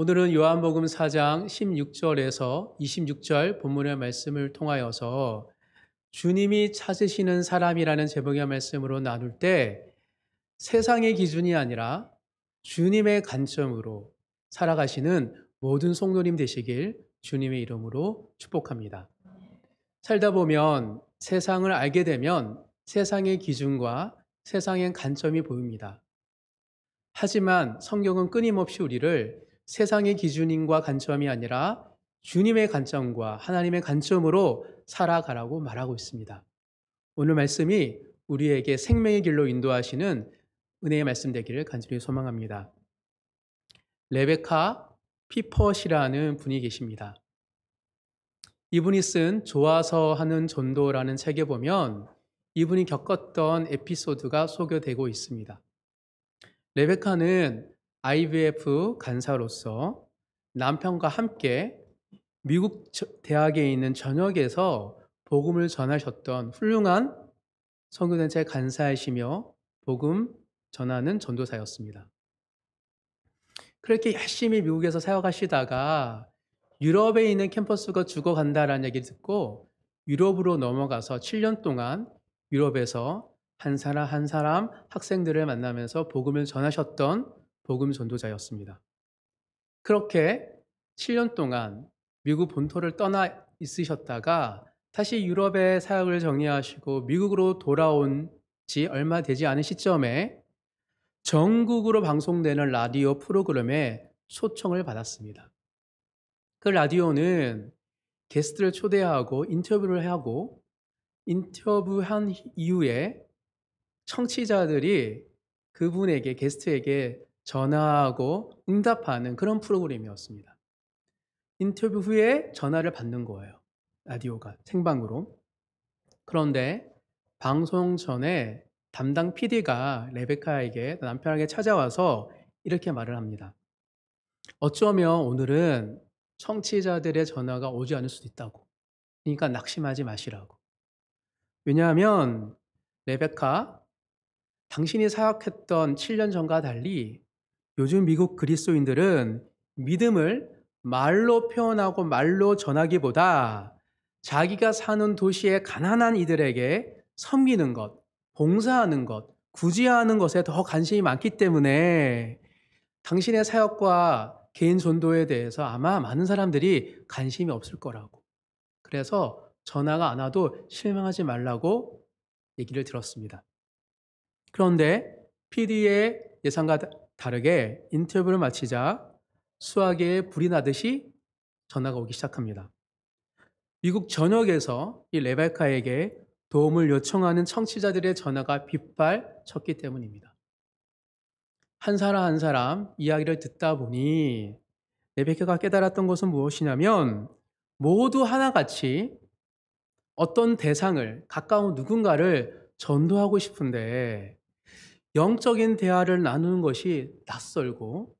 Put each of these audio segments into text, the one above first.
오늘은 요한복음 4장 16절에서 26절 본문의 말씀을 통하여서 주님이 찾으시는 사람이라는 제목의 말씀으로 나눌 때 세상의 기준이 아니라 주님의 관점으로 살아가시는 모든 성도님 되시길 주님의 이름으로 축복합니다. 살다 보면 세상을 알게 되면 세상의 기준과 세상의 관점이 보입니다. 하지만 성경은 끊임없이 우리를 세상의 기준인과 관점이 아니라 주님의 관점과 하나님의 관점으로 살아가라고 말하고 있습니다. 오늘 말씀이 우리에게 생명의 길로 인도하시는 은혜의 말씀 되기를 간절히 소망합니다. 레베카 피퍼시라는 분이 계십니다. 이분이 쓴 좋아서 하는 전도라는 책에 보면 이분이 겪었던 에피소드가 소개되고 있습니다. 레베카는 IVF 간사로서 남편과 함께 미국 대학에 있는 전역에서 복음을 전하셨던 훌륭한 선교단체 간사이시며 복음 전하는 전도사였습니다. 그렇게 열심히 미국에서 사역하시다가 유럽에 있는 캠퍼스가 죽어간다라는 얘기를 듣고 유럽으로 넘어가서 7년 동안 유럽에서 한 사람 한 사람 학생들을 만나면서 복음을 전하셨던 복음 전도자였습니다. 그렇게 7년 동안 미국 본토를 떠나 있으셨다가 다시 유럽의 사역을 정리하시고 미국으로 돌아온 지 얼마 되지 않은 시점에 전국으로 방송되는 라디오 프로그램에 초청을 받았습니다. 그 라디오는 게스트를 초대하고 인터뷰를 하고 인터뷰한 이후에 청취자들이 그분에게 게스트에게 전화하고 응답하는 그런 프로그램이었습니다. 인터뷰 후에 전화를 받는 거예요. 라디오가 생방으로. 그런데 방송 전에 담당 PD가 레베카에게 남편에게 찾아와서 이렇게 말을 합니다. 어쩌면 오늘은 청취자들의 전화가 오지 않을 수도 있다고. 그러니까 낙심하지 마시라고. 왜냐하면 레베카, 당신이 사역했던 7년 전과 달리 요즘 미국 그리스도인들은 믿음을 말로 표현하고 말로 전하기보다 자기가 사는 도시의 가난한 이들에게 섬기는 것, 봉사하는 것, 구제하는 것에 더 관심이 많기 때문에 당신의 사역과 개인 전도에 대해서 아마 많은 사람들이 관심이 없을 거라고. 그래서 전화가 안 와도 실망하지 말라고 얘기를 들었습니다. 그런데 PD의 예상과 다르게 인터뷰를 마치자 수화기에 불이 나듯이 전화가 오기 시작합니다. 미국 전역에서 이 레베카에게 도움을 요청하는 청취자들의 전화가 빗발쳤기 때문입니다. 한 사람 한 사람 이야기를 듣다 보니 레베카가 깨달았던 것은 무엇이냐면 모두 하나같이 어떤 대상을, 가까운 누군가를 전도하고 싶은데 영적인 대화를 나누는 것이 낯설고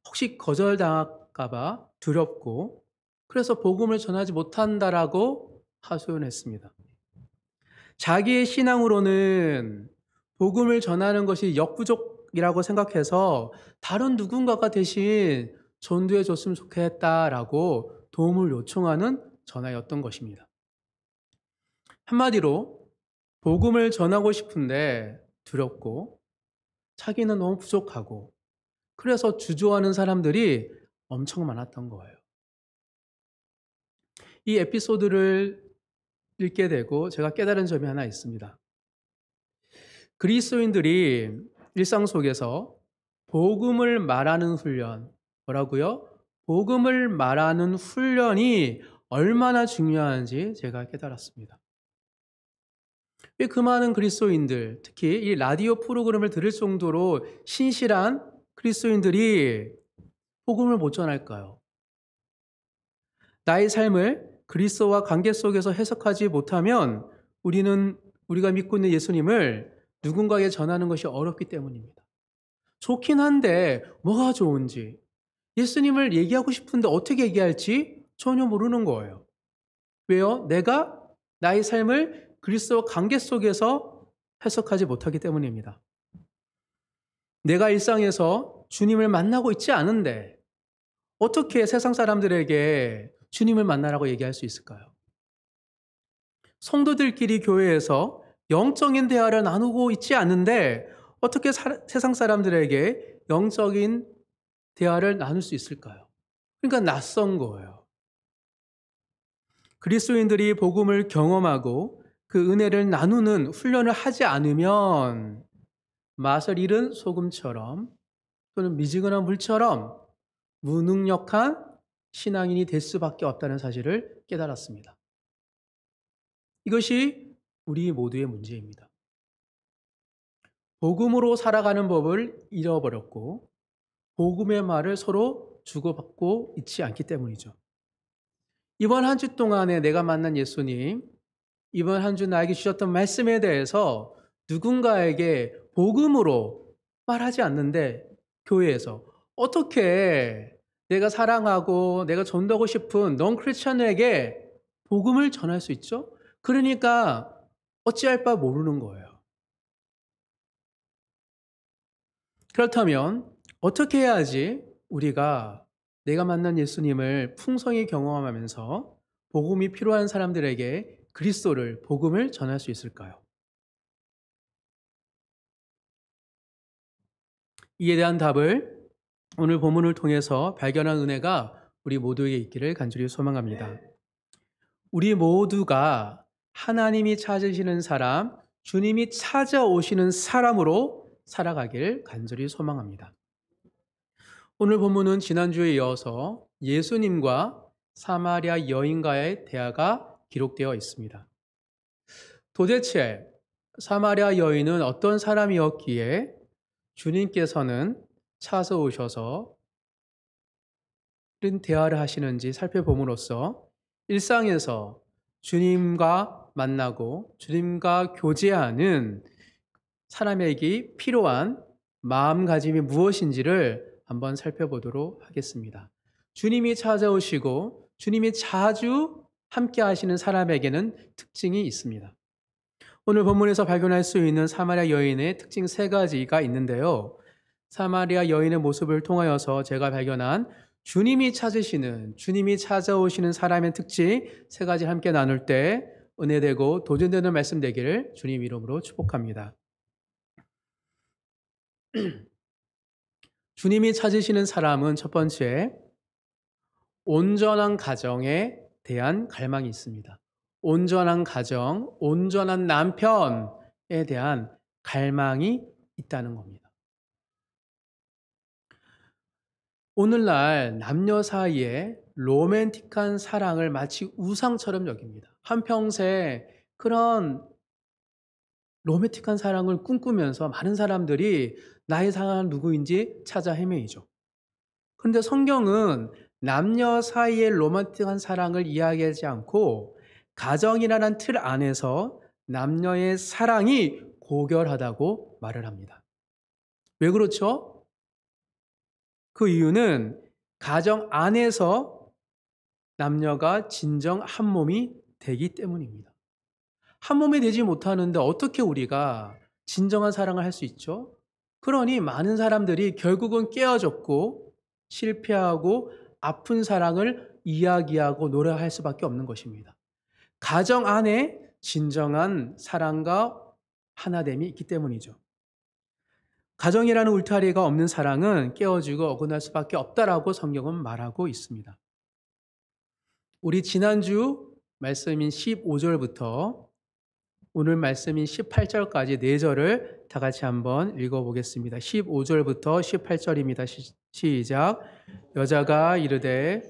혹시 거절당할까봐 두렵고 그래서 복음을 전하지 못한다라고 하소연했습니다. 자기의 신앙으로는 복음을 전하는 것이 역부족이라고 생각해서 다른 누군가가 대신 전도해 줬으면 좋겠다라고 도움을 요청하는 전화였던 것입니다. 한마디로 복음을 전하고 싶은데 두렵고 자기는 너무 부족하고 그래서 주저하는 사람들이 엄청 많았던 거예요. 이 에피소드를 읽게 되고 제가 깨달은 점이 하나 있습니다. 그리스도인들이 일상 속에서 복음을 말하는 훈련, 뭐라고요? 복음을 말하는 훈련이 얼마나 중요한지 제가 깨달았습니다. 왜 그 많은 그리스도인들, 특히 이 라디오 프로그램을 들을 정도로 신실한 그리스도인들이 복음을 못 전할까요? 나의 삶을 그리스도와 관계 속에서 해석하지 못하면 우리가 믿고 있는 예수님을 누군가에게 전하는 것이 어렵기 때문입니다. 좋긴 한데 뭐가 좋은지, 예수님을 얘기하고 싶은데 어떻게 얘기할지 전혀 모르는 거예요. 왜요? 내가 나의 삶을 그리스도와 관계 속에서 해석하지 못하기 때문입니다. 내가 일상에서 주님을 만나고 있지 않은데 어떻게 세상 사람들에게 주님을 만나라고 얘기할 수 있을까요? 성도들끼리 교회에서 영적인 대화를 나누고 있지 않는데 어떻게 세상 사람들에게 영적인 대화를 나눌 수 있을까요? 그러니까 낯선 거예요. 그리스도인들이 복음을 경험하고 그 은혜를 나누는 훈련을 하지 않으면 맛을 잃은 소금처럼 또는 미지근한 물처럼 무능력한 신앙인이 될 수밖에 없다는 사실을 깨달았습니다. 이것이 우리 모두의 문제입니다. 복음으로 살아가는 법을 잃어버렸고 복음의 말을 서로 주고받고 있지 않기 때문이죠. 이번 한 주 동안에 내가 만난 예수님, 이번 한 주 나에게 주셨던 말씀에 대해서 누군가에게 복음으로 말하지 않는데 교회에서 어떻게 내가 사랑하고 내가 전도하고 싶은 넌 크리스천에게 복음을 전할 수 있죠? 그러니까 어찌할 바 모르는 거예요. 그렇다면 어떻게 해야지 우리가 내가 만난 예수님을 풍성히 경험하면서 복음이 필요한 사람들에게 그리스도를 복음을 전할 수 있을까요? 이에 대한 답을 오늘 본문을 통해서 발견한 은혜가 우리 모두에게 있기를 간절히 소망합니다. 우리 모두가 하나님이 찾으시는 사람, 주님이 찾아오시는 사람으로 살아가길 간절히 소망합니다. 오늘 본문은 지난주에 이어서 예수님과 사마리아 여인과의 대화가 기록되어 있습니다. 도대체 사마리아 여인은 어떤 사람이었기에 주님께서는 찾아오셔서 이런 대화를 하시는지 살펴봄으로써 일상에서 주님과 만나고 주님과 교제하는 사람에게 필요한 마음가짐이 무엇인지를 한번 살펴보도록 하겠습니다. 주님이 찾아오시고 주님이 자주 함께 하시는 사람에게는 특징이 있습니다. 오늘 본문에서 발견할 수 있는 사마리아 여인의 특징 세 가지가 있는데요. 사마리아 여인의 모습을 통하여서 제가 발견한 주님이 찾으시는, 주님이 찾아오시는 사람의 특징 세 가지 함께 나눌 때 은혜되고 도전되는 말씀 되기를 주님 이름으로 축복합니다. 주님이 찾으시는 사람은 첫 번째, 온전한 가정에 대한 갈망이 있습니다. 온전한 가정, 온전한 남편에 대한 갈망이 있다는 겁니다. 오늘날 남녀 사이에 로맨틱한 사랑을 마치 우상처럼 여깁니다. 한평생 그런 로맨틱한 사랑을 꿈꾸면서 많은 사람들이 나의 사랑은 누구인지 찾아 헤매이죠. 그런데 성경은 남녀 사이의 로맨틱한 사랑을 이야기하지 않고 가정이라는 틀 안에서 남녀의 사랑이 고결하다고 말을 합니다. 왜 그렇죠? 그 이유는 가정 안에서 남녀가 진정 한 몸이 되기 때문입니다. 한 몸이 되지 못하는데 어떻게 우리가 진정한 사랑을 할 수 있죠? 그러니 많은 사람들이 결국은 깨어졌고 실패하고 아픈 사랑을 이야기하고 노래할 수밖에 없는 것입니다. 가정 안에 진정한 사랑과 하나됨이 있기 때문이죠. 가정이라는 울타리가 없는 사랑은 깨어지고 어긋날 수밖에 없다라고 성경은 말하고 있습니다. 우리 지난주 말씀인 15절부터 오늘 말씀인 18절까지 4절을 다 같이 한번 읽어보겠습니다. 15절부터 18절입니다. 시작. 여자가 이르되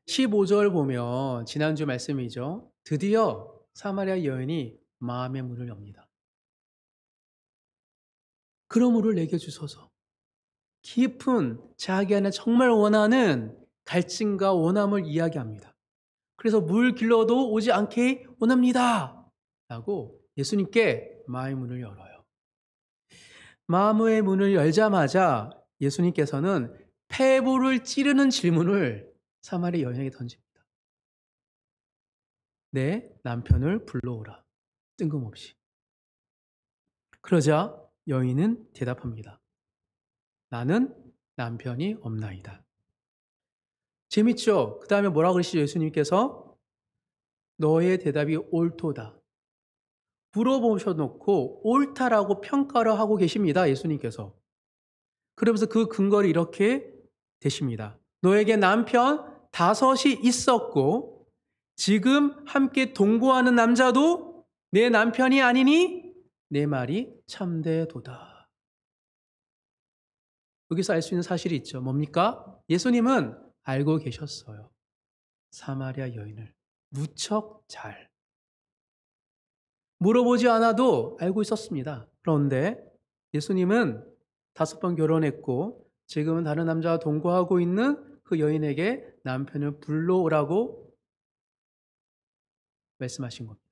십오 절 보면 지난주 말씀이죠. 드디어 사마리아 여인이 마음의 문을 엽니다. 그러므로 내게 주소서. 깊은 자기 안에 정말 원하는 갈증과 원함을 이야기합니다. 그래서 물 길러도 오지 않게 원합니다. 라고 예수님께 마음의 문을 열어요. 마음의 문을 열자마자 예수님께서는 폐부를 찌르는 질문을 사마리 여인에게 던집니다. 내 남편을 불러오라. 뜬금없이. 그러자 여인은 대답합니다. 나는 남편이 없나이다. 재밌죠? 그 다음에 뭐라고 그러시죠? 예수님께서 너의 대답이 옳도다. 물어보셔놓고 옳다라고 평가를 하고 계십니다. 예수님께서. 그러면서 그 근거를 이렇게 대십니다. 너에게 남편 5이 있었고 지금 함께 동거하는 남자도 내 남편이 아니니 내 말이 참되도다. 여기서 알 수 있는 사실이 있죠. 뭡니까? 예수님은 알고 계셨어요. 사마리아 여인을 무척 잘. 물어보지 않아도 알고 있었습니다. 그런데 예수님은 5번 결혼했고 지금은 다른 남자와 동거하고 있는 그 여인에게 남편을 불러오라고 말씀하신 겁니다.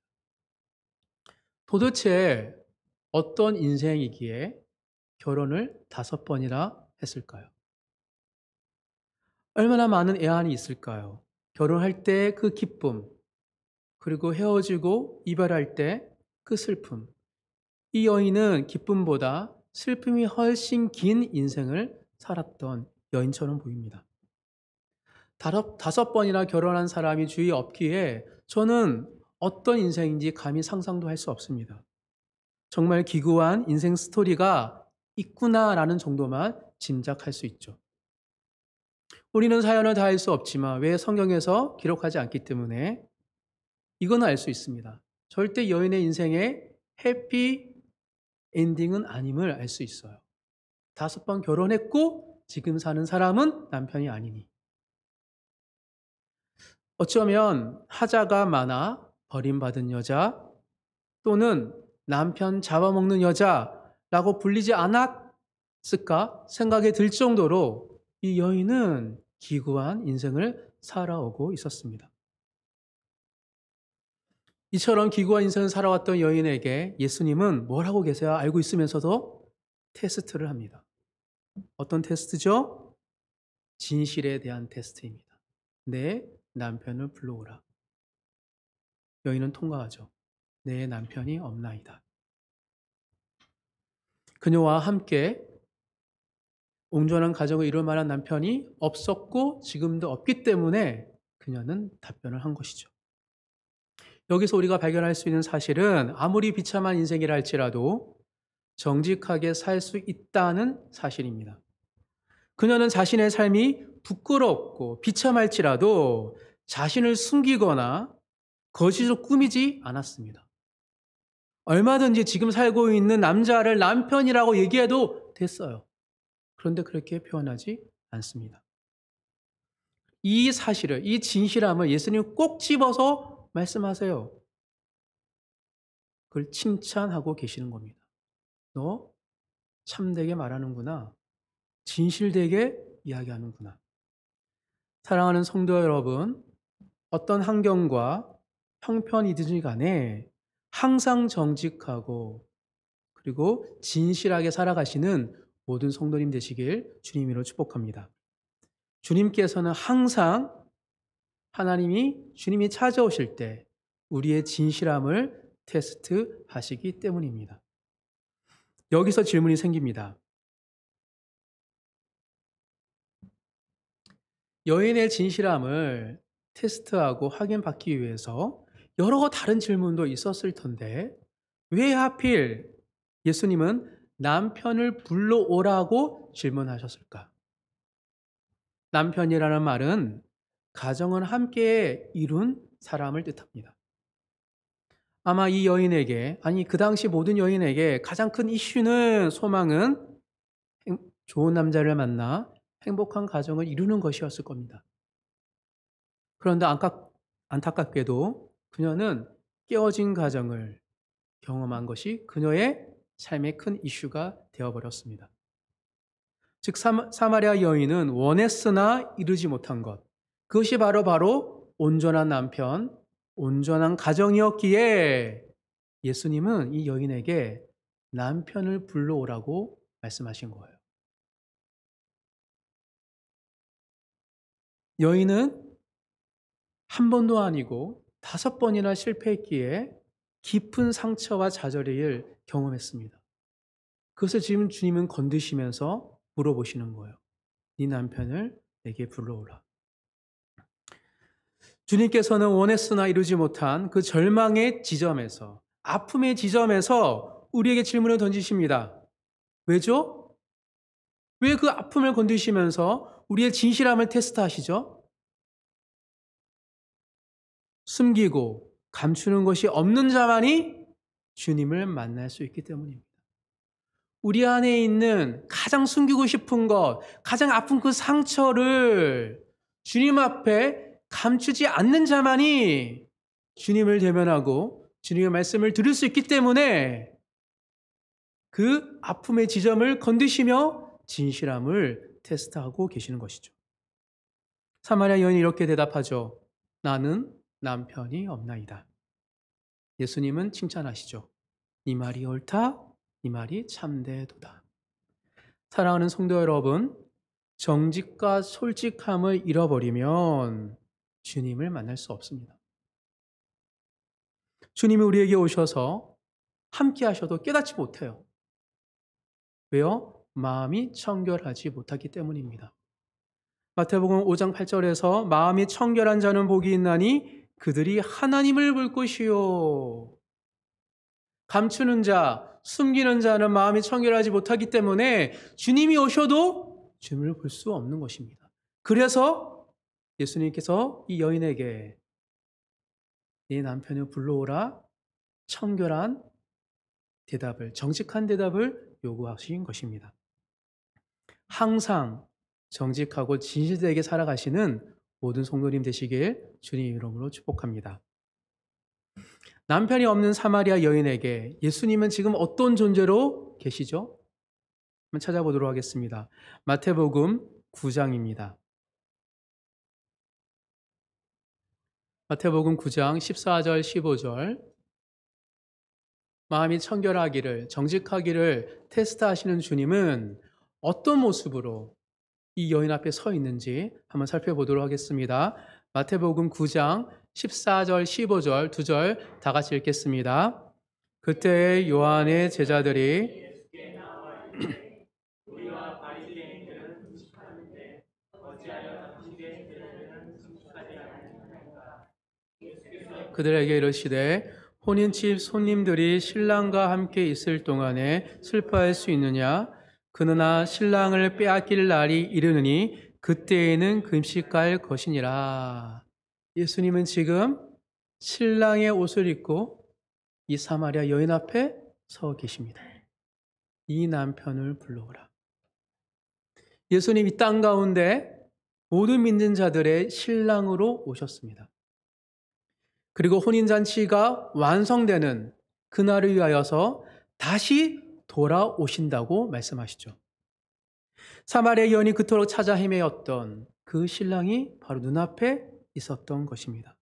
도대체 어떤 인생이기에 결혼을 5번이나 했을까요? 얼마나 많은 애환이 있을까요? 결혼할 때 그 기쁨, 그리고 헤어지고 이별할 때 그 슬픔. 이 여인은 기쁨보다 슬픔이 훨씬 긴 인생을 살았던 여인처럼 보입니다. 5번이나 결혼한 사람이 주위에 없기에 저는 어떤 인생인지 감히 상상도 할 수 없습니다. 정말 기구한 인생 스토리가 있구나라는 정도만 짐작할 수 있죠. 우리는 사연을 다 알 수 없지만 왜 성경에서 기록하지 않기 때문에 이건 알 수 있습니다. 절대 여인의 인생에 해피 엔딩은 아님을 알 수 있어요. 5번 결혼했고 지금 사는 사람은 남편이 아니니. 어쩌면 하자가 많아 버림받은 여자 또는 남편 잡아먹는 여자라고 불리지 않았을까 생각이 들 정도로 이 여인은 기구한 인생을 살아오고 있었습니다. 이처럼 기구한 인생을 살아왔던 여인에게 예수님은 뭐라고 계세요? 알고 있으면서도 테스트를 합니다. 어떤 테스트죠? 진실에 대한 테스트입니다. 내 남편을 불러오라. 여인은 통과하죠. 내 남편이 없나이다. 그녀와 함께 온전한 가정을 이룰 만한 남편이 없었고 지금도 없기 때문에 그녀는 답변을 한 것이죠. 여기서 우리가 발견할 수 있는 사실은 아무리 비참한 인생이라 할지라도 정직하게 살 수 있다는 사실입니다. 그녀는 자신의 삶이 부끄럽고 비참할지라도 자신을 숨기거나 거짓으로 꾸미지 않았습니다. 얼마든지 지금 살고 있는 남자를 남편이라고 얘기해도 됐어요. 그런데 그렇게 표현하지 않습니다. 이 사실을, 이 진실함을 예수님 꼭 집어서 말씀하세요. 그걸 칭찬하고 계시는 겁니다. 너 참되게 말하는구나. 진실되게 이야기하는구나. 사랑하는 성도 여러분, 어떤 환경과 형편이든지 간에 항상 정직하고 그리고 진실하게 살아가시는 모든 성도님 되시길 주님으로 축복합니다. 주님께서는 항상 주님이 찾아오실 때 우리의 진실함을 테스트하시기 때문입니다. 여기서 질문이 생깁니다. 여인의 진실함을 테스트하고 확인받기 위해서 여러 다른 질문도 있었을 텐데 왜 하필 예수님은 남편을 불러오라고 질문하셨을까? 남편이라는 말은 가정을 함께 이룬 사람을 뜻합니다. 아마 이 여인에게, 아니 그 당시 모든 여인에게 가장 큰 이슈는 소망은 좋은 남자를 만나 행복한 가정을 이루는 것이었을 겁니다. 그런데 안타깝게도 그녀는 깨어진 가정을 경험한 것이 그녀의 삶의 큰 이슈가 되어버렸습니다. 즉 사마리아 여인은 원했으나 이루지 못한 것, 그것이 바로 온전한 남편, 온전한 가정이었기에 예수님은 이 여인에게 남편을 불러오라고 말씀하신 거예요. 여인은 한 번도 아니고 5번이나 실패했기에 깊은 상처와 좌절을 경험했습니다. 그것을 지금 주님은 건드시면서 물어보시는 거예요. 네 남편을 내게 불러오라. 주님께서는 원했으나 이루지 못한 그 절망의 지점에서, 아픔의 지점에서 우리에게 질문을 던지십니다. 왜죠? 왜 그 아픔을 건드시면서 우리의 진실함을 테스트하시죠? 숨기고 감추는 것이 없는 자만이 주님을 만날 수 있기 때문입니다. 우리 안에 있는 가장 숨기고 싶은 것, 가장 아픈 그 상처를 주님 앞에 감추지 않는 자만이 주님을 대면하고 주님의 말씀을 들을 수 있기 때문에 그 아픔의 지점을 건드시며 진실함을 테스트하고 계시는 것이죠. 사마리아 여인이 이렇게 대답하죠. 나는 남편이 없나이다. 예수님은 칭찬하시죠. 이 말이 옳다, 이 말이 참되도다. 사랑하는 성도 여러분, 정직과 솔직함을 잃어버리면 주님을 만날 수 없습니다. 주님이 우리에게 오셔서 함께 하셔도 깨닫지 못해요. 왜요? 마음이 청결하지 못하기 때문입니다. 마태복음 5장 8절에서 마음이 청결한 자는 복이 있나니 그들이 하나님을 볼 것이요. 감추는 자, 숨기는 자는 마음이 청결하지 못하기 때문에 주님이 오셔도 주님을 볼 수 없는 것입니다. 그래서 예수님께서 이 여인에게 네 남편을 불러오라 청결한 대답을, 정직한 대답을 요구하신 것입니다. 항상 정직하고 진실되게 살아가시는 모든 성도님 되시길 주님 이름으로 축복합니다. 남편이 없는 사마리아 여인에게 예수님은 지금 어떤 존재로 계시죠? 한번 찾아보도록 하겠습니다. 마태복음 9장입니다. 마태복음 9장 14절 15절 마음이 청결하기를, 정직하기를 테스트하시는 주님은 어떤 모습으로 이 여인 앞에 서 있는지 한번 살펴보도록 하겠습니다. 마태복음 9장 14절 15절 2절 다 같이 읽겠습니다. 그때 요한의 제자들이 그들에게 이르시되 혼인집 손님들이 신랑과 함께 있을 동안에 슬퍼할 수 있느냐? 그러나 신랑을 빼앗길 날이 이르느니 그때에는 금식할 것이니라. 예수님은 지금 신랑의 옷을 입고 이 사마리아 여인 앞에 서 계십니다. 이 남편을 불러오라. 예수님 이 땅 가운데 모든 믿는 자들의 신랑으로 오셨습니다. 그리고 혼인잔치가 완성되는 그날을 위하여서 다시 돌아오신다고 말씀하시죠. 사마리아 여인이 그토록 찾아 헤매었던 그 신랑이 바로 눈앞에 있었던 것입니다.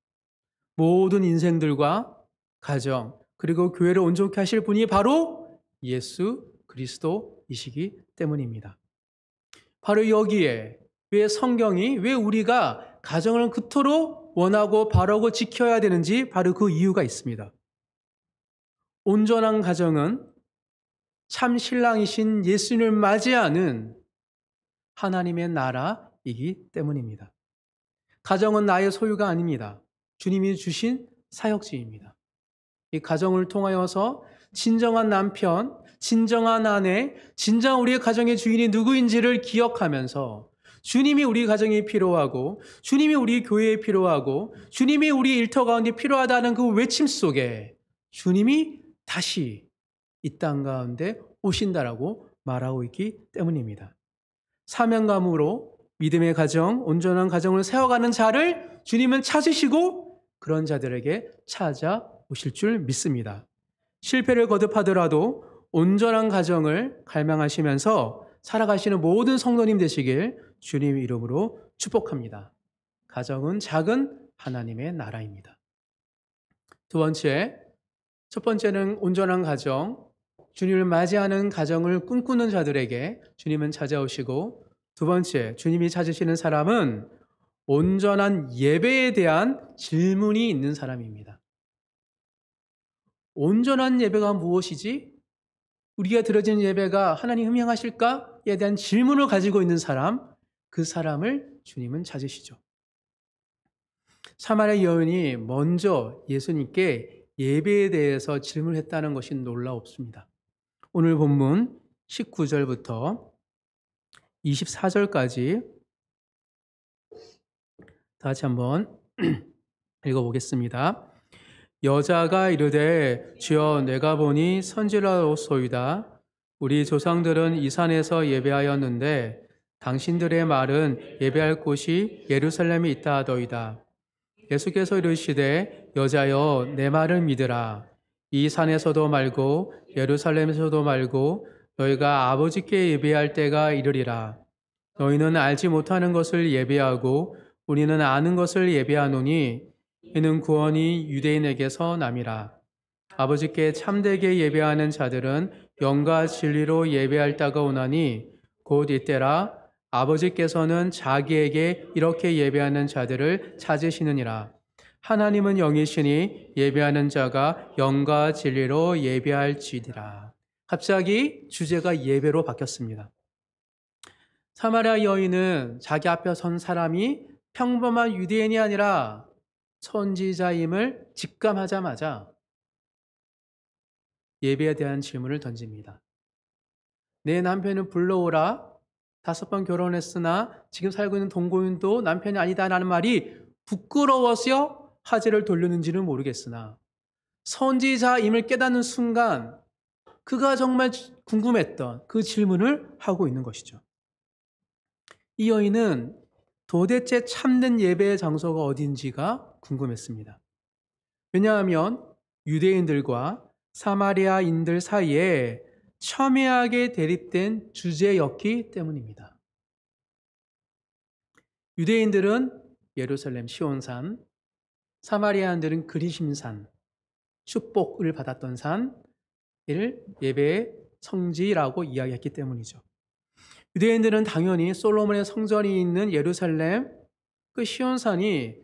모든 인생들과 가정 그리고 교회를 온전케 하실 분이 바로 예수 그리스도이시기 때문입니다. 바로 여기에 왜 성경이 왜 우리가 가정을 그토록 원하고 바라고 지켜야 되는지 바로 그 이유가 있습니다. 온전한 가정은 참 신랑이신 예수님을 맞이하는 하나님의 나라이기 때문입니다. 가정은 나의 소유가 아닙니다. 주님이 주신 사역지입니다. 이 가정을 통하여서 진정한 남편, 진정한 아내, 진정 우리의 가정의 주인이 누구인지를 기억하면서 주님이 우리 가정에 필요하고 주님이 우리 교회에 필요하고 주님이 우리 일터 가운데 필요하다는 그 외침 속에 주님이 다시 이 땅 가운데 오신다라고 말하고 있기 때문입니다. 사명감으로 믿음의 가정, 온전한 가정을 세워가는 자를 주님은 찾으시고 그런 자들에게 찾아오실 줄 믿습니다. 실패를 거듭하더라도 온전한 가정을 갈망하시면서 살아가시는 모든 성도님 되시길 주님의 이름으로 축복합니다. 가정은 작은 하나님의 나라입니다. 두 번째, 첫 번째는 온전한 가정, 주님을 맞이하는 가정을 꿈꾸는 자들에게 주님은 찾아오시고, 두 번째, 주님이 찾으시는 사람은 온전한 예배에 대한 질문이 있는 사람입니다. 온전한 예배가 무엇이지? 우리가 드려지는 예배가 하나님 흠양하실까에 대한 질문을 가지고 있는 사람, 그 사람을 주님은 찾으시죠. 사마리아 여인이 먼저 예수님께 예배에 대해서 질문했다는 것이 놀라웠습니다. 오늘 본문 19절부터 24절까지 다 같이 한번 읽어보겠습니다. 여자가 이르되 주여 내가 보니 선지라로소이다. 우리 조상들은 이 산에서 예배하였는데 당신들의 말은 예배할 곳이 예루살렘에 있다 하더이다. 예수께서 이르시되 여자여 내 말을 믿으라. 이 산에서도 말고 예루살렘에서도 말고 너희가 아버지께 예배할 때가 이르리라. 너희는 알지 못하는 것을 예배하고 우리는 아는 것을 예배하노니 이는 구원이 유대인에게서 남이라. 아버지께 참되게 예배하는 자들은 영과 진리로 예배할 때가 오나니 곧 이때라. 아버지께서는 자기에게 이렇게 예배하는 자들을 찾으시느니라. 하나님은 영이시니 예배하는 자가 영과 진리로 예배할지니라. 갑자기 주제가 예배로 바뀌었습니다. 사마리아 여인은 자기 앞에 선 사람이 평범한 유대인이 아니라 선지자임을 직감하자마자 예배에 대한 질문을 던집니다. 내 남편을 불러오라. 5번 결혼했으나 지금 살고 있는 동거인도 남편이 아니다라는 말이 부끄러워서 화제를 돌렸는지는 모르겠으나 선지자임을 깨닫는 순간 그가 정말 궁금했던 그 질문을 하고 있는 것이죠. 이 여인은 도대체 참된 예배의 장소가 어딘지가 궁금했습니다. 왜냐하면 유대인들과 사마리아인들 사이에 첨예하게 대립된 주제였기 때문입니다. 유대인들은 예루살렘 시온산, 사마리아인들은 그리심산, 축복을 받았던 산을 예배의 성지라고 이야기했기 때문이죠. 유대인들은 당연히 솔로몬의 성전이 있는 예루살렘 그 시온산이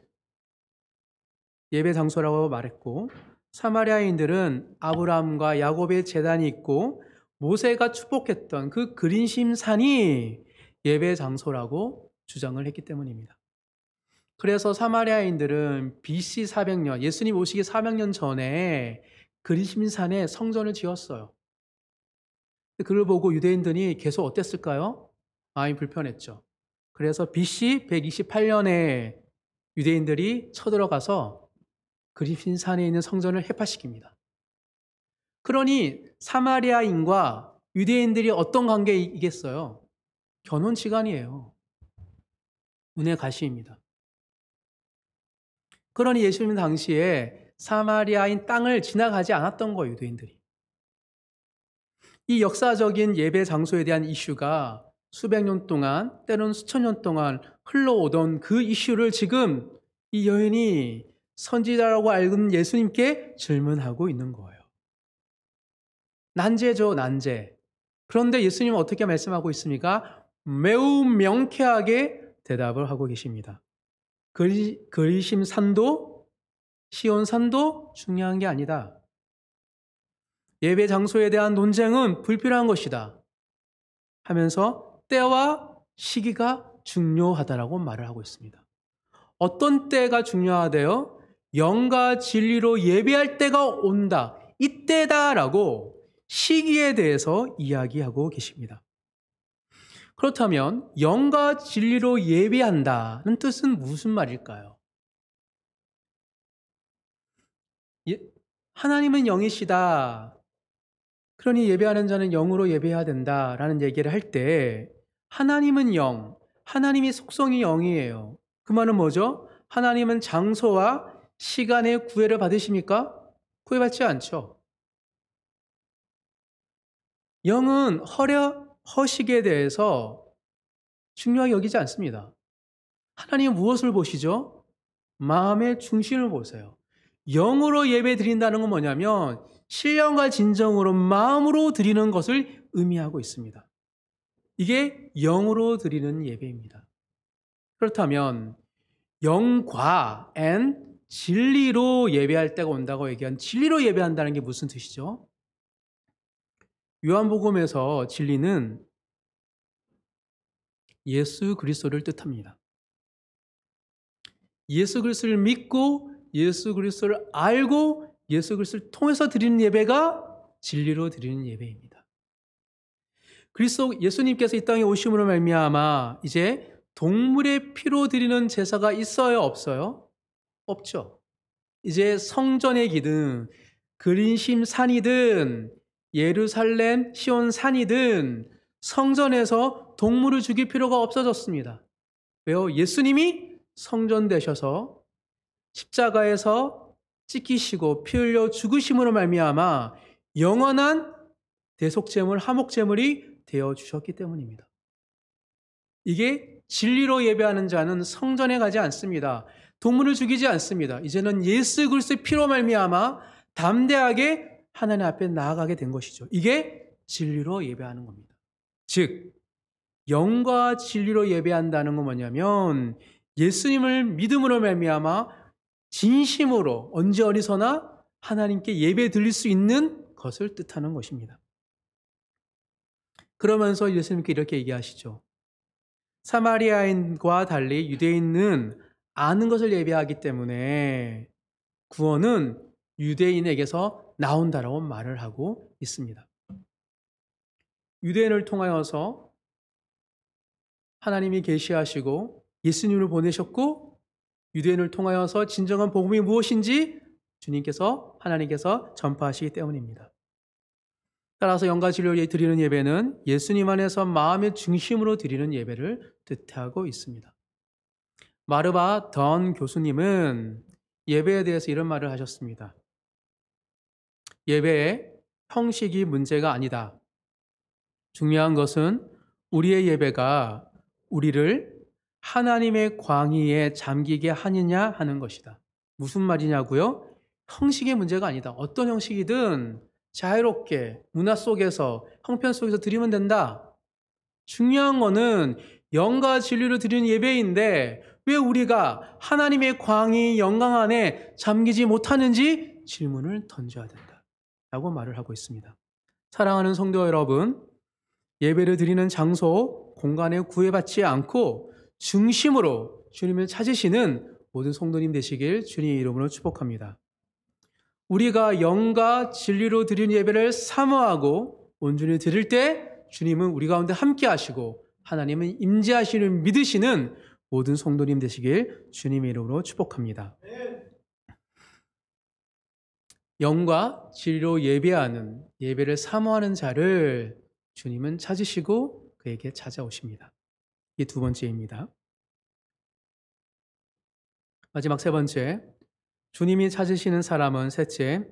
예배 장소라고 말했고, 사마리아인들은 아브라함과 야곱의 제단이 있고 모세가 축복했던 그 그린심산이 예배 장소라고 주장을 했기 때문입니다. 그래서 사마리아인들은 BC 400년, 예수님 오시기 400년 전에 그린심산에 성전을 지었어요. 그걸 보고 유대인들이 계속 어땠을까요? 마음이 불편했죠. 그래서 BC 128년에 유대인들이 쳐들어가서 그리심산에 있는 성전을 해파시킵니다. 그러니 사마리아인과 유대인들이 어떤 관계이겠어요? 견혼지간이에요. 운의 가시입니다. 그러니 예수님 당시에 사마리아인 땅을 지나가지 않았던 거예요, 유대인들이. 이 역사적인 예배 장소에 대한 이슈가 수백 년 동안, 때로는 수천 년 동안 흘러오던 그 이슈를 지금 이 여인이 선지자라고 알고 예수님께 질문하고 있는 거예요. 난제죠, 난제. 그런데 예수님은 어떻게 말씀하고 있습니까? 매우 명쾌하게 대답을 하고 계십니다. 그리심 산도, 시온 산도 중요한 게 아니다. 예배 장소에 대한 논쟁은 불필요한 것이다. 하면서 때와 시기가 중요하다라고 말을 하고 있습니다. 어떤 때가 중요하대요? 영과 진리로 예배할 때가 온다. 이때다라고 시기에 대해서 이야기하고 계십니다. 그렇다면 영과 진리로 예배한다는 뜻은 무슨 말일까요? 하나님은 영이시다. 그러니 예배하는 자는 영으로 예배해야 된다라는 얘기를 할 때 하나님은 영, 하나님의 속성이 영이에요. 그 말은 뭐죠? 하나님은 장소와 시간의 구애를 받으십니까? 구애받지 않죠. 영은 허식에 대해서 중요하게 여기지 않습니다. 하나님은 무엇을 보시죠? 마음의 중심을 보세요. 영으로 예배 드린다는 건 뭐냐면 신령과 진정으로 마음으로 드리는 것을 의미하고 있습니다. 이게 영으로 드리는 예배입니다. 그렇다면 영과 진리로 예배할 때가 온다고 얘기한 진리로 예배한다는 게 무슨 뜻이죠? 요한복음에서 진리는 예수 그리스도를 뜻합니다. 예수 그리스도를 믿고 예수 그리스도를 알고 예수 그리스도를 통해서 드리는 예배가 진리로 드리는 예배입니다. 그리스도 예수님께서 이 땅에 오심으로 말미암아 이제 동물의 피로 드리는 제사가 있어요, 없어요? 없죠. 이제 성전의 기든 그린심 산이든 예루살렘 시온 산이든 성전에서 동물을 죽일 필요가 없어졌습니다. 왜요? 예수님이 성전 되셔서 십자가에서 찢기시고 피 흘려 죽으심으로 말미암아 영원한 대속제물 화목제물이 되어 주셨기 때문입니다. 이게 진리로 예배하는 자는 성전에 가지 않습니다. 동물을 죽이지 않습니다. 이제는 예수 그리스도의 피로 말미암아 담대하게 하나님 앞에 나아가게 된 것이죠. 이게 진리로 예배하는 겁니다. 즉 영과 진리로 예배한다는 건 뭐냐면 예수님을 믿음으로 말미암아 진심으로 언제 어디서나 하나님께 예배 드릴 수 있는 것을 뜻하는 것입니다. 그러면서 예수님께 이렇게 얘기하시죠. 사마리아인과 달리 유대인은 아는 것을 예배하기 때문에 구원은 유대인에게서 나온다라고 말을 하고 있습니다. 유대인을 통하여서 하나님이 계시하시고 예수님을 보내셨고 유대인을 통하여서 진정한 복음이 무엇인지 하나님께서 전파하시기 때문입니다. 따라서 영과 진리로 드리는 예배는 예수님 안에서 마음의 중심으로 드리는 예배를 뜻하고 있습니다. 마르바 던 교수님은 예배에 대해서 이런 말을 하셨습니다. 예배의 형식이 문제가 아니다. 중요한 것은 우리의 예배가 우리를 하나님의 광의에 잠기게 하느냐 하는 것이다. 무슨 말이냐고요? 형식의 문제가 아니다. 어떤 형식이든 자유롭게 문화 속에서 형편 속에서 드리면 된다. 중요한 거는 영과 진리로 드리는 예배인데 왜 우리가 하나님의 광의 영광 안에 잠기지 못하는지 질문을 던져야 된다 라고 말을 하고 있습니다. 사랑하는 성도 여러분, 예배를 드리는 장소, 공간에 구애받지 않고 중심으로 주님을 찾으시는 모든 성도님 되시길 주님의 이름으로 축복합니다. 우리가 영과 진리로 드리는 예배를 사모하고 온전히 드릴 때 주님은 우리 가운데 함께 하시고 하나님은 임재하시는 믿으시는 모든 성도님 되시길 주님의 이름으로 축복합니다. 영과 진리로 예배하는 예배를 사모하는 자를 주님은 찾으시고 그에게 찾아오십니다. 이게 두 번째입니다. 마지막 세 번째, 주님이 찾으시는 사람은 셋째,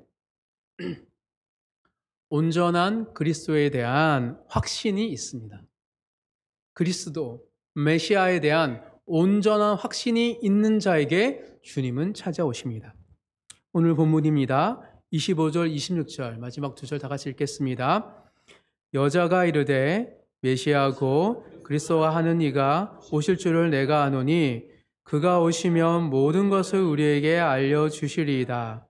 온전한 그리스도에 대한 확신이 있습니다. 그리스도, 메시아에 대한 온전한 확신이 있는 자에게 주님은 찾아오십니다. 오늘 본문입니다. 25절, 26절 마지막 두 절 다 같이 읽겠습니다. 여자가 이르되 메시아고 그리스도가 하는 이가 오실 줄을 내가 아노니 그가 오시면 모든 것을 우리에게 알려주시리이다.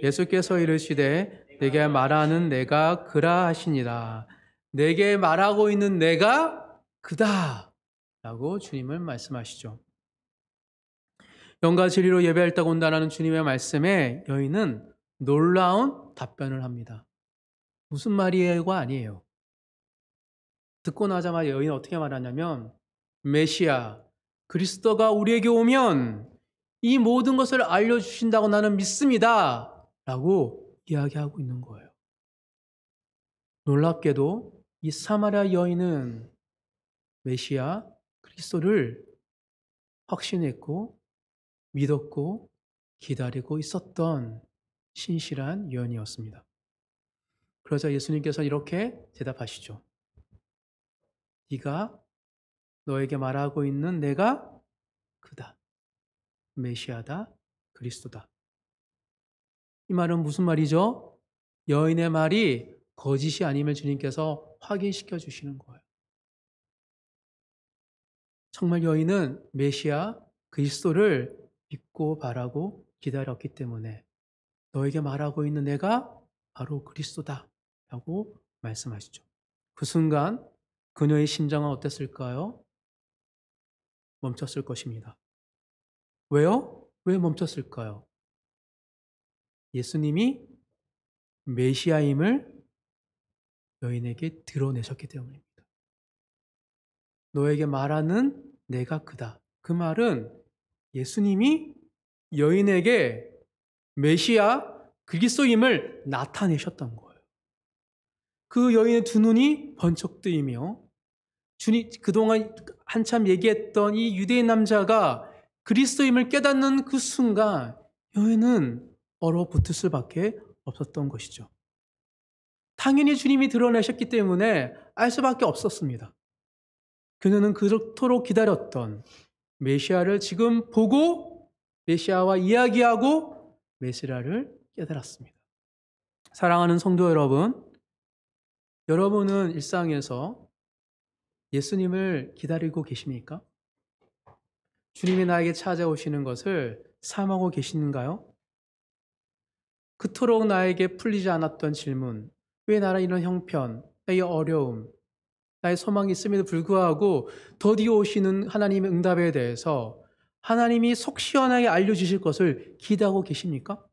예수께서 이르시되 내게 말하는 내가 그라 하시니라. 내게 말하고 있는 내가 그다 라고 주님을 말씀하시죠. 영과 진리로 예배할 때 온다라는 주님의 말씀에 여인은 놀라운 답변을 합니다. 무슨 말이에요가 아니에요. 듣고 나자마자 여인은 어떻게 말하냐면 메시아, 그리스도가 우리에게 오면 이 모든 것을 알려주신다고 나는 믿습니다 라고 이야기하고 있는 거예요. 놀랍게도 이 사마리아 여인은 메시아, 그리스도를 확신했고 믿었고 기다리고 있었던 신실한 여인이었습니다. 그러자 예수님께서 이렇게 대답하시죠. 네가 너에게 말하고 있는 내가 그다. 메시아다. 그리스도다. 이 말은 무슨 말이죠? 여인의 말이 거짓이 아님을 주님께서 확인시켜 주시는 거예요. 정말 여인은 메시아 그리스도를 믿고 바라고 기다렸기 때문에 너에게 말하고 있는 내가 바로 그리스도다 라고 말씀하시죠. 그 순간 그녀의 심정은 어땠을까요? 멈췄을 것입니다. 왜요? 왜 멈췄을까요? 예수님이 메시아임을 여인에게 드러내셨기 때문입니다. 너에게 말하는 내가 그다. 그 말은 예수님이 여인에게 메시아 그리스도임을 나타내셨던 거예요. 그 여인의 두 눈이 번쩍 뜨이며 주님 그동안 한참 얘기했던 이 유대인 남자가 그리스도임을 깨닫는 그 순간 여인은 얼어붙을 수밖에 없었던 것이죠. 당연히 주님이 드러내셨기 때문에 알 수밖에 없었습니다. 그녀는 그토록 기다렸던 메시아를 지금 보고 메시아와 이야기하고 메시아를 깨달았습니다. 사랑하는 성도 여러분, 여러분은 일상에서 예수님을 기다리고 계십니까? 주님이 나에게 찾아오시는 것을 사모하고 계시는가요? 그토록 나에게 풀리지 않았던 질문, 왜 나라 이런 형편, 나의 어려움, 나의 소망이 있음에도 불구하고 더디어 오시는 하나님의 응답에 대해서 하나님이 속 시원하게 알려주실 것을 기대하고 계십니까?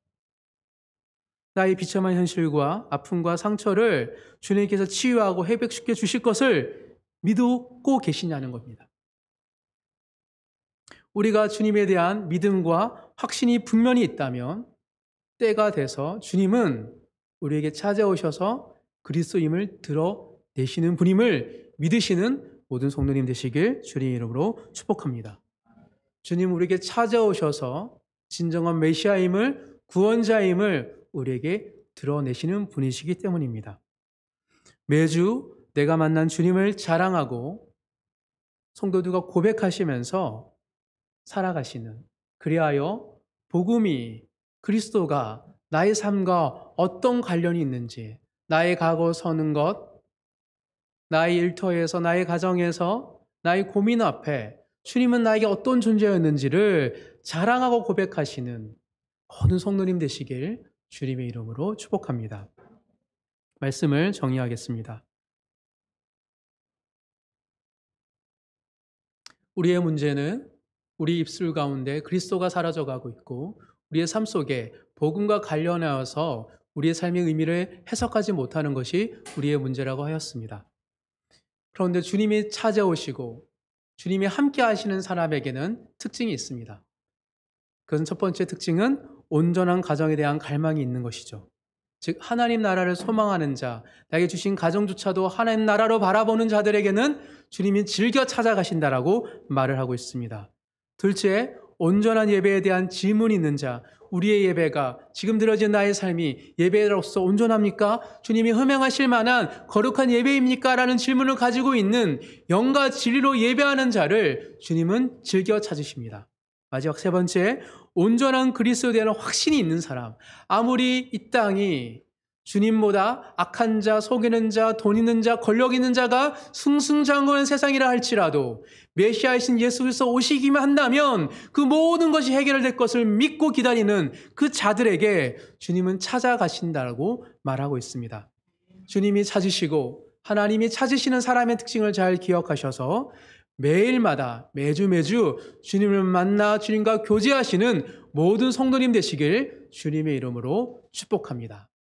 나의 비참한 현실과 아픔과 상처를 주님께서 치유하고 회복시켜 주실 것을 믿고 계시냐는 겁니다. 우리가 주님에 대한 믿음과 확신이 분명히 있다면 때가 돼서 주님은 우리에게 찾아오셔서 그리스도임을 드러내시는 분임을 믿으시는 모든 성도님 되시길 주님의 이름으로 축복합니다. 주님 우리에게 찾아오셔서 진정한 메시아임을 구원자임을 우리에게 드러내시는 분이시기 때문입니다. 매주 내가 만난 주님을 자랑하고 성도들과 고백하시면서 살아가시는, 그리하여 복음이 그리스도가 나의 삶과 어떤 관련이 있는지, 나의 과거 서는 것, 나의 일터에서, 나의 가정에서, 나의 고민 앞에 주님은 나에게 어떤 존재였는지를 자랑하고 고백하시는 모든 성도님 되시길 주님의 이름으로 축복합니다. 말씀을 정리하겠습니다. 우리의 문제는 우리 입술 가운데 그리스도가 사라져가고 있고 우리의 삶 속에 복음과 관련하여서 우리의 삶의 의미를 해석하지 못하는 것이 우리의 문제라고 하였습니다. 그런데 주님이 찾아오시고 주님이 함께 하시는 사람에게는 특징이 있습니다. 그것은 첫 번째 특징은 온전한 가정에 대한 갈망이 있는 것이죠. 즉 하나님 나라를 소망하는 자, 나에게 주신 가정조차도 하나님 나라로 바라보는 자들에게는 주님이 즐겨 찾아가신다라고 말을 하고 있습니다. 둘째, 온전한 예배에 대한 질문이 있는 자, 우리의 예배가 지금 드려진 나의 삶이 예배로서 온전합니까? 주님이 흠행하실 만한 거룩한 예배입니까? 라는 질문을 가지고 있는 영과 진리로 예배하는 자를 주님은 즐겨 찾으십니다. 마지막 세 번째, 온전한 그리스도에 대한 확신이 있는 사람. 아무리 이 땅이 주님보다 악한 자, 속이는 자, 돈 있는 자, 권력 있는 자가 승승장구한 세상이라 할지라도 메시아이신 예수 그리스도 오시기만 한다면 그 모든 것이 해결될 것을 믿고 기다리는 그 자들에게 주님은 찾아가신다고 말하고 있습니다. 주님이 찾으시고 하나님이 찾으시는 사람의 특징을 잘 기억하셔서 매일마다 매주 주님을 만나 주님과 교제하시는 모든 성도님 되시길 주님의 이름으로 축복합니다.